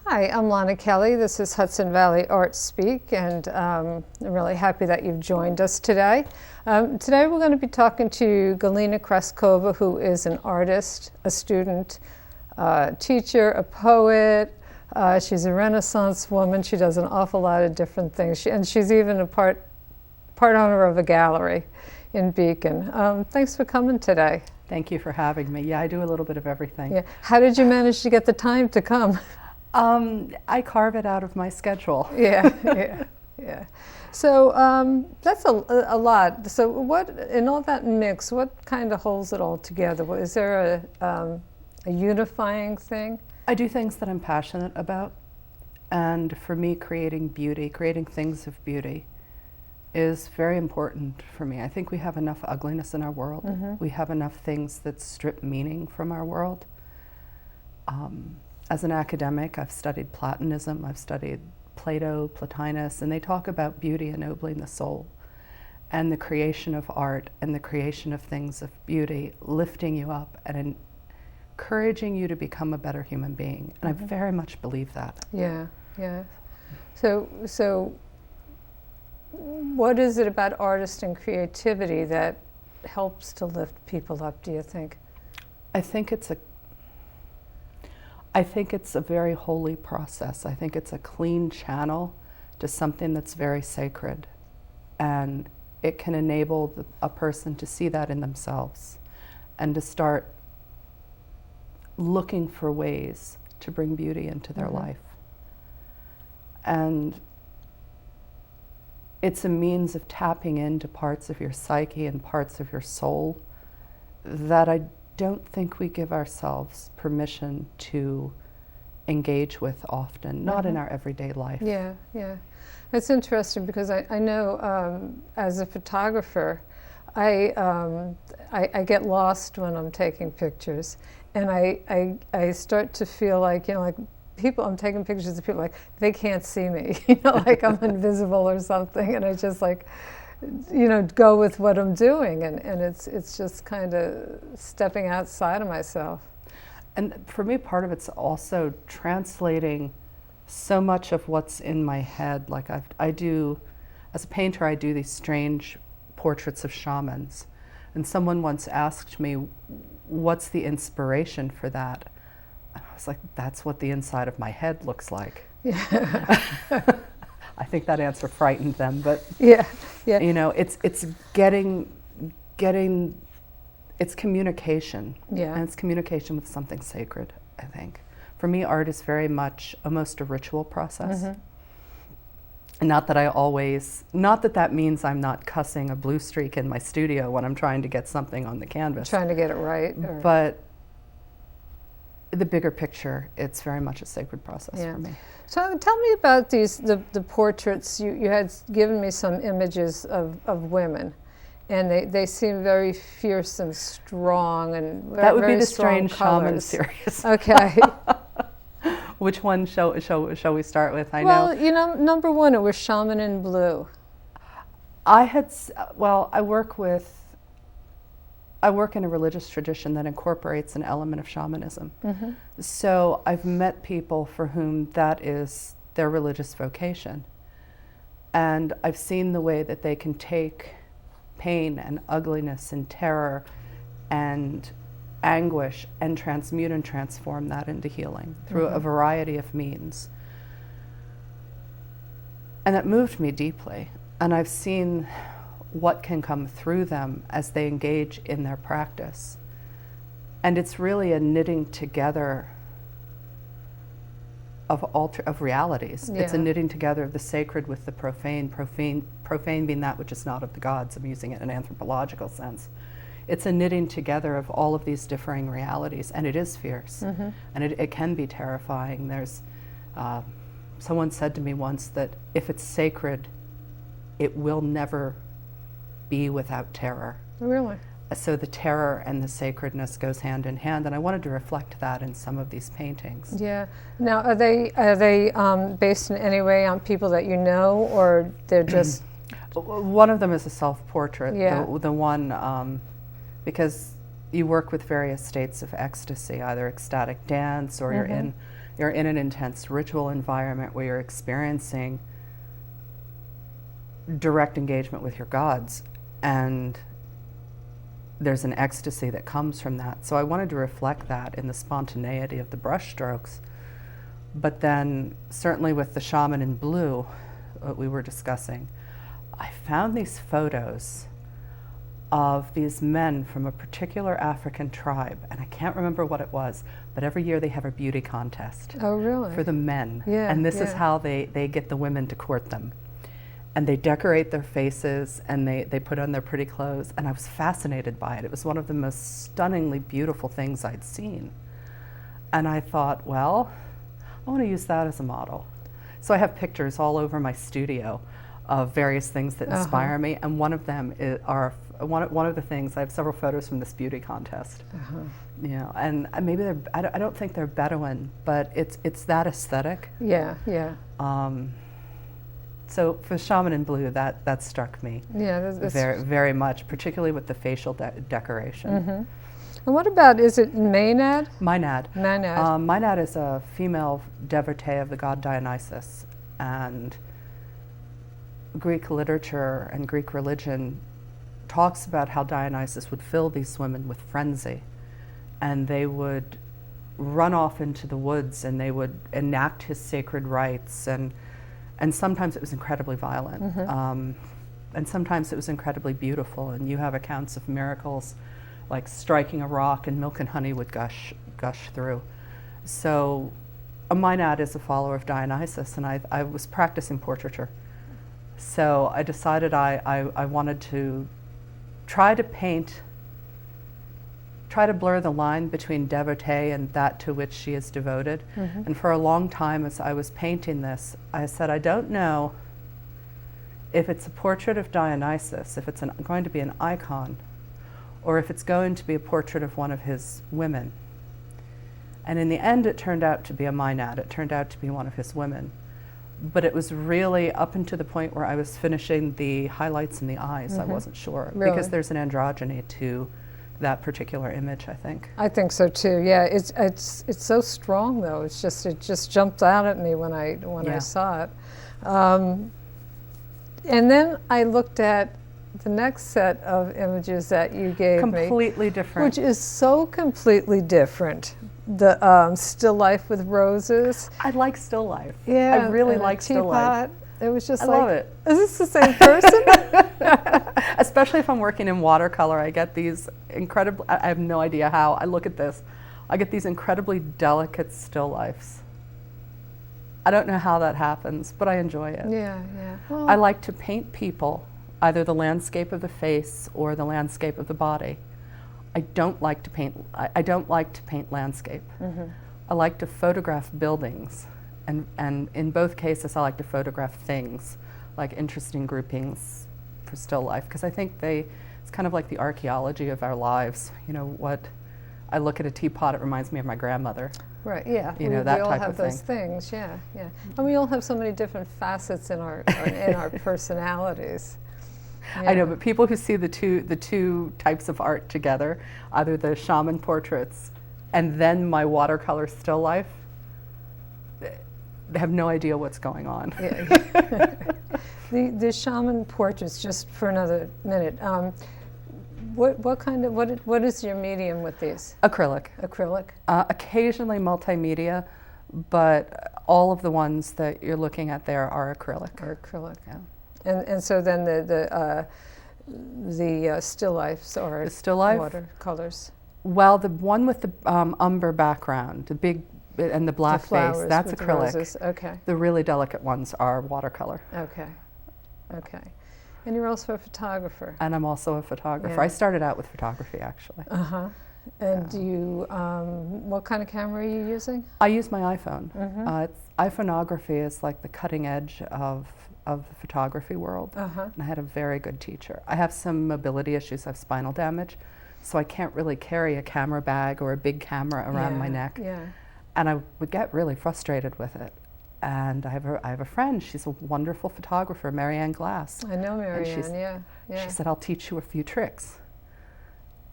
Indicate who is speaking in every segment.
Speaker 1: Hi, I'm Lonna Kelly. This is Hudson Valley Art Speak, and I'm really happy that you've joined us today. Today we're going to be talking to Galina Kraskova, who is an artist, a student, teacher, a poet. She's a Renaissance woman. She does an awful lot of different things, and she's even a part owner of a gallery in Beacon. Thanks for coming today.
Speaker 2: Thank you for having me. Yeah, I do a little bit of everything.
Speaker 1: Yeah. How did you manage to get the time to come?
Speaker 2: I carve it out of my schedule.
Speaker 1: Yeah. So that's a lot. So what, in all that mix, what kind of holds it all together? Is there a unifying thing?
Speaker 2: I do things that I'm passionate about. And for me, creating beauty, creating things of beauty is very important for me. I think we have enough ugliness in our world. Mm-hmm. We have enough things that strip meaning from our world. As an academic, I've studied Platonism, I've studied Plato, Plotinus, and they talk about beauty ennobling the soul and the creation of art and the creation of things of beauty, lifting you up and encouraging you to become a better human being. And I very much believe that.
Speaker 1: Yeah. So what is it about artist and creativity that helps to lift people up, do you think?
Speaker 2: I think it's a very holy process. I think it's a clean channel to something that's very sacred. And it can enable a person to see that in themselves and to start looking for ways to bring beauty into their life. And it's a means of tapping into parts of your psyche and parts of your soul that I don't think we give ourselves permission to engage with often, not in our everyday life.
Speaker 1: Yeah. It's interesting because I know as a photographer, I get lost when I'm taking pictures, and I start to feel like, like people, I'm taking pictures of people like they can't see me, like I'm invisible or something, and I just go with what I'm doing, and it's just kind of stepping outside of myself.
Speaker 2: And for me, part of it's also translating so much of what's in my head. Like I do, as a painter, I do these strange portraits of shamans. And someone once asked me, what's the inspiration for that? And I was like, that's what the inside of my head looks like.
Speaker 1: Yeah.
Speaker 2: I think that answer frightened them, but
Speaker 1: yeah.
Speaker 2: It's getting it's communication.
Speaker 1: Yeah.
Speaker 2: And it's communication with something sacred, I think. For me, art is very much almost a ritual process. And not that means I'm not cussing a blue streak in my studio when I'm trying to get something on the canvas.
Speaker 1: Trying to get it right.
Speaker 2: But the bigger picture, it's very much a sacred process for me.
Speaker 1: So tell me about the portraits. You had given me some images of women, and they seem very fierce and strong, and
Speaker 2: that would
Speaker 1: very
Speaker 2: be the
Speaker 1: strong
Speaker 2: Strange
Speaker 1: colors.
Speaker 2: Shaman series.
Speaker 1: Okay.
Speaker 2: Which one shall we start with?
Speaker 1: Well, number one, it was Shaman in Blue.
Speaker 2: I work in a religious tradition that incorporates an element of shamanism. So I've met people for whom that is their religious vocation. And I've seen the way that they can take pain and ugliness and terror and anguish and transmute and transform that into healing through a variety of means. And that moved me deeply. And I've seen what can come through them as they engage in their practice. And it's really a knitting together of realities.
Speaker 1: Yeah.
Speaker 2: It's a knitting together of the sacred with the profane being that which is not of the gods. I'm using it in an anthropological sense. It's a knitting together of all of these differing realities, and it is fierce, and it can be terrifying. There's someone said to me once that if it's sacred, it will never be without terror.
Speaker 1: Really?
Speaker 2: So the terror and the sacredness goes hand in hand, and I wanted to reflect that in some of these paintings.
Speaker 1: Yeah. Now, are they based in any way on people that you know, or they're just?
Speaker 2: One of them is a self-portrait.
Speaker 1: Yeah.
Speaker 2: The one, because you work with various states of ecstasy, either ecstatic dance or you're in you're in an intense ritual environment where you're experiencing direct engagement with your gods, and there's an ecstasy that comes from that. So I wanted to reflect that in the spontaneity of the brushstrokes. But then, certainly with the shaman in blue we were discussing, I found these photos of these men from a particular African tribe, and I can't remember what it was, but every year they have a beauty contest.
Speaker 1: Oh, really?
Speaker 2: For the men.
Speaker 1: Yeah,
Speaker 2: and this is
Speaker 1: yeah.
Speaker 2: how they get the women to court them. And they decorate their faces, and they put on their pretty clothes, and I was fascinated by it. It was one of the most stunningly beautiful things I'd seen. And I thought, well, I want to use that as a model. So I have pictures all over my studio of various things that inspire me, and one of them are one of the things. I have several photos from this beauty contest. You know, and maybe I don't think they're Bedouin, but it's that aesthetic.
Speaker 1: Yeah, yeah.
Speaker 2: So for Shaman in Blue, that struck me.
Speaker 1: Yeah, that's
Speaker 2: very, very much, particularly with the facial decoration.
Speaker 1: Mm-hmm. And what about, is it Maenad?
Speaker 2: Maenad.
Speaker 1: Maenad.
Speaker 2: Maenad is a female devotee of the god Dionysus, and Greek literature and Greek religion talks about how Dionysus would fill these women with frenzy, and they would run off into the woods and they would enact his sacred rites, and sometimes it was incredibly violent, and sometimes it was incredibly beautiful, and you have accounts of miracles like striking a rock and milk and honey would gush through. So a Maenad is a follower of Dionysus, and I was practicing portraiture. So I decided I wanted to try to blur the line between devotee and that to which she is devoted. And for a long time, as I was painting this, I said, I don't know if it's a portrait of Dionysus, if it's going to be an icon, or if it's going to be a portrait of one of his women. And in the end, it turned out to be a Maenad. It turned out to be one of his women. But it was really up until the point where I was finishing the highlights in the eyes, I wasn't sure.
Speaker 1: Really?
Speaker 2: Because there's an androgyny to that particular image, I think.
Speaker 1: I think so too. Yeah, it's so strong though. It just jumped out at me when I saw it. And then I looked at the next set of images that you gave me.
Speaker 2: Completely different.
Speaker 1: Which is so completely different. The still life with roses.
Speaker 2: I like still life.
Speaker 1: Yeah,
Speaker 2: I really
Speaker 1: and
Speaker 2: like still life.
Speaker 1: It was just
Speaker 2: I
Speaker 1: like,
Speaker 2: love it.
Speaker 1: Is this the same person?
Speaker 2: Especially if I'm working in watercolor, I get these incredible, I have no idea how, I look at this, I get these incredibly delicate still lifes. I don't know how that happens, but I enjoy it.
Speaker 1: Yeah, yeah. Well,
Speaker 2: I like to paint people, either the landscape of the face or the landscape of the body. I don't like to paint landscape. I like to photograph buildings, and in both cases I like to photograph things, like interesting groupings for still life, because I think it's kind of like the archaeology of our lives. You know, what I look at a teapot, it reminds me of my grandmother.
Speaker 1: Right, yeah.
Speaker 2: You know, that
Speaker 1: we all
Speaker 2: type
Speaker 1: have
Speaker 2: of
Speaker 1: those
Speaker 2: thing.
Speaker 1: things, yeah, yeah. And we all have so many different facets in our in our personalities. Yeah.
Speaker 2: I know, but people who see the two types of art together, either the shaman portraits and then my watercolor still life, they have no idea what's going on.
Speaker 1: Yeah. The shaman portraits, just for another minute. What is your medium with these?
Speaker 2: Acrylic.
Speaker 1: Acrylic.
Speaker 2: Occasionally multimedia, but all of the ones that you're looking at there are acrylic.
Speaker 1: Or acrylic.
Speaker 2: Yeah.
Speaker 1: And so then the still lifes are
Speaker 2: The still life?
Speaker 1: watercolors.
Speaker 2: Well, the one with the umber background, the big and the black
Speaker 1: The
Speaker 2: face,
Speaker 1: flowers
Speaker 2: that's
Speaker 1: with the
Speaker 2: acrylic.
Speaker 1: roses. Okay.
Speaker 2: The really delicate ones are watercolor.
Speaker 1: Okay. Okay. And you're also a photographer.
Speaker 2: And I'm also a photographer.
Speaker 1: Yeah.
Speaker 2: I started out with photography, actually.
Speaker 1: Uh-huh. And what kind of camera are you using?
Speaker 2: I use my iPhone. iPhoneography is like the cutting edge of the photography world. And I had a very good teacher. I have some mobility issues. I have spinal damage, so I can't really carry a camera bag or a big camera around my neck.
Speaker 1: Yeah.
Speaker 2: And I would get really frustrated with it. And I have a friend, she's a wonderful photographer, Marianne Glass.
Speaker 1: I know Marianne, yeah.
Speaker 2: She said, I'll teach you a few tricks.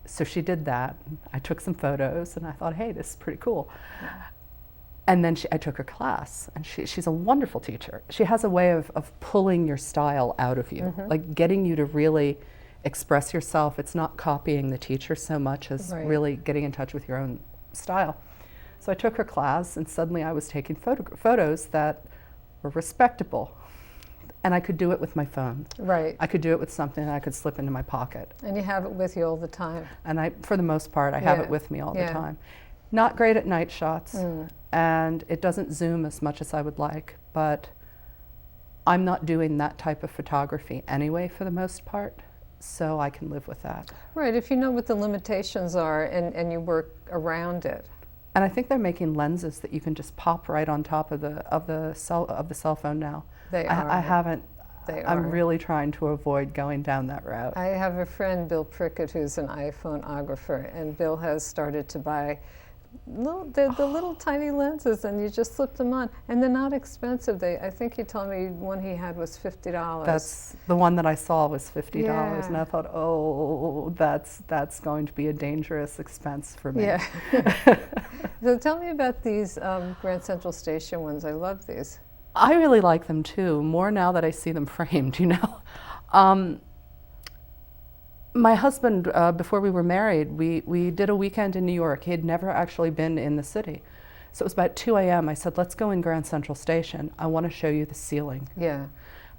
Speaker 2: So she did that. I took some photos and I thought, hey, this is pretty cool. And then I took her class, and she's a wonderful teacher. She has a way of pulling your style out of you, like getting you to really express yourself. It's not copying the teacher so much as really getting in touch with your own style. So I took her class, and suddenly I was taking photos that were respectable. And I could do it with my phone.
Speaker 1: Right.
Speaker 2: I could do it with something that I could slip into my pocket.
Speaker 1: And you have it with you all the time.
Speaker 2: And for the most part, I have it with me all the time. Not great at night shots, and it doesn't zoom as much as I would like, but I'm not doing that type of photography anyway for the most part, so I can live with that.
Speaker 1: Right, if you know what the limitations are and you work around it.
Speaker 2: And I think they're making lenses that you can just pop right on top of the cell phone now.
Speaker 1: They are.
Speaker 2: I haven't. I'm
Speaker 1: are.
Speaker 2: really trying to avoid going down that route.
Speaker 1: I have a friend, Bill Prickett, who's an iPhoneographer, and Bill has started to buy the little tiny lenses, and you just slip them on, and they're not expensive. I think he told me one he had was $50.
Speaker 2: That's the one that I saw was $50, and I thought, oh, that's going to be a dangerous expense for me.
Speaker 1: Yeah. So tell me about these Grand Central Station ones. I love these.
Speaker 2: I really like them too, more now that I see them framed, you know. My husband, before we were married, we did a weekend in New York. He had never actually been in the city. So it was about 2 a.m. I said, let's go in Grand Central Station. I want to show you the ceiling.
Speaker 1: Yeah.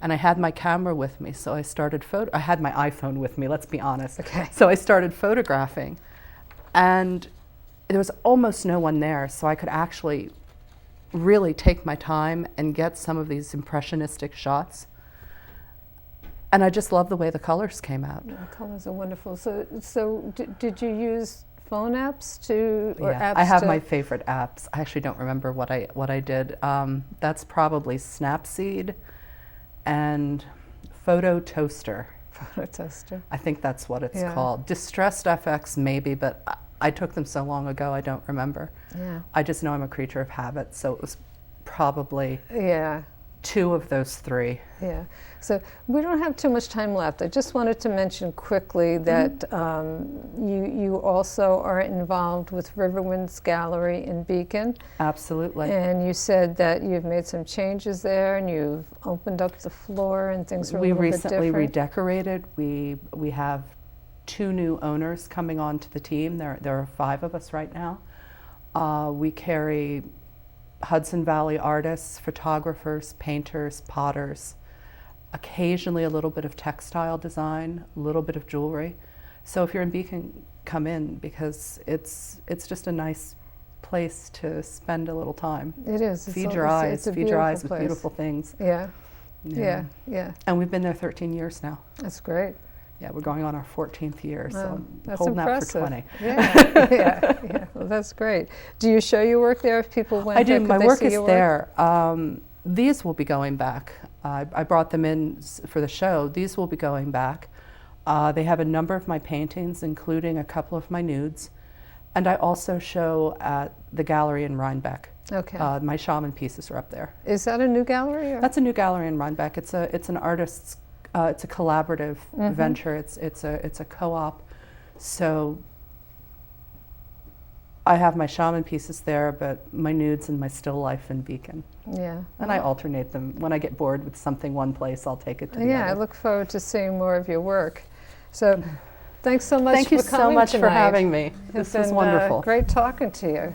Speaker 2: And I had my camera with me, so I started I had my iPhone with me, let's be honest.
Speaker 1: Okay.
Speaker 2: So I started photographing, and there was almost no one there, so I could actually really take my time and get some of these impressionistic shots. And I just love the way the colors came out.
Speaker 1: The colors are wonderful. So did you use phone apps apps
Speaker 2: I have my favorite apps. I actually don't remember what I did. That's probably Snapseed and Photo Toaster.
Speaker 1: Photo Toaster.
Speaker 2: I think that's what it's called. Distressed FX maybe, but I took them so long ago I don't remember.
Speaker 1: Yeah.
Speaker 2: I just know I'm a creature of habit, so it was probably 2 of those 3.
Speaker 1: Yeah. So we don't have too much time left. I just wanted to mention quickly that you also are involved with Riverwinds Gallery in Beacon.
Speaker 2: Absolutely.
Speaker 1: And you said that you've made some changes there, and you've opened up the floor, and things are a little bit different.
Speaker 2: We recently redecorated. We have 2 new owners coming onto the team. There are 5 of us right now. We carry Hudson Valley artists, photographers, painters, potters, occasionally a little bit of textile design, a little bit of jewelry. So if you're in Beacon, come in, because it's just a nice place to spend a little time.
Speaker 1: It is.
Speaker 2: Feed your eyes with beautiful things.
Speaker 1: Yeah.
Speaker 2: And we've been there 13 years now.
Speaker 1: That's great.
Speaker 2: Yeah, we're going on our 14th year, so
Speaker 1: that's
Speaker 2: holding
Speaker 1: impressive.
Speaker 2: out for 20.
Speaker 1: Yeah. Well, that's great. Do you show your work there if people went?
Speaker 2: I do. My work is there.
Speaker 1: Work?
Speaker 2: These will be going back. I brought them in for the show. These will be going back. They have a number of my paintings, including a couple of my nudes. And I also show at the gallery in Rhinebeck.
Speaker 1: Okay.
Speaker 2: My shaman pieces are up there.
Speaker 1: Is that a new gallery? Or?
Speaker 2: That's a new gallery in Rhinebeck. It's an artist's. It's a collaborative venture. It's a co-op. So I have my shaman pieces there, but my nudes and my still life in Beacon.
Speaker 1: Yeah.
Speaker 2: And I alternate them. When I get bored with something one place, I'll take it to the other.
Speaker 1: Yeah, I look forward to seeing more of your work. So thanks so much for coming
Speaker 2: Thank you so much
Speaker 1: tonight.
Speaker 2: for having me. This was wonderful.
Speaker 1: Great talking to you.